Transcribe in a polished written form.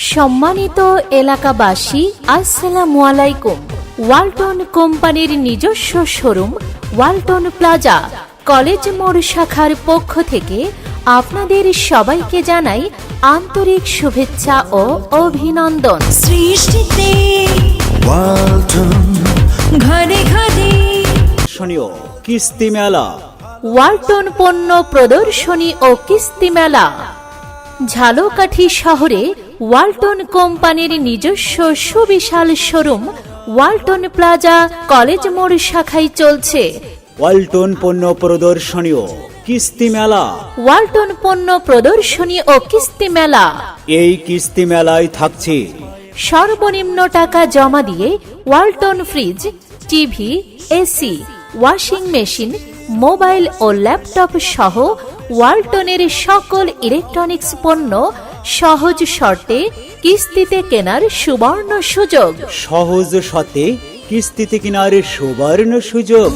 সম্মানিত এলাকাবাসী, আসসালামু আলাইকুম। ওয়ালটন কোম্পানির নিজস্ব শোরুম ওয়ালটন প্লাজা কলেজ মোড় শাখার পক্ষ থেকে আপনাদের সবাইকে জানাই আন্তরিক শুভেচ্ছা ও অভিনন্দন। সৃষ্টিতে ওয়ালটন ঘরে ঘরে দর্শনীয় কিস্তি মেলা, ওয়ালটন পণ্য প্রদর্শনী ও কিস্তি মেলা। ঝালকাঠি শহরে ওয়ালটন কোম্পানির নিজস্ব সুবিশাল শোরুম ওয়ালটন প্লাজা কলেজ মোড় শাখায় চলছে ওয়ালটন পণ্য প্রদর্শনী ও কিস্তি মেলা। ওয়ালটন পণ্য প্রদর্শনী ও কিস্তি মেলা। এই কিস্তি মেলায় থাকছে সর্বনিম্ন টাকা জমা দিয়ে Walton fridge, TV, AC, washing machine, mobile ও ল্যাপটপ সহ ওয়ালটনের সকল ইলেকট্রনিক্স পণ্য সহজ শর্তে কিস্তিতে কেনার সুবর্ণ সুযোগ। সহজ শর্তে কিস্তিতে কেনার সুবর্ণ সুযোগ।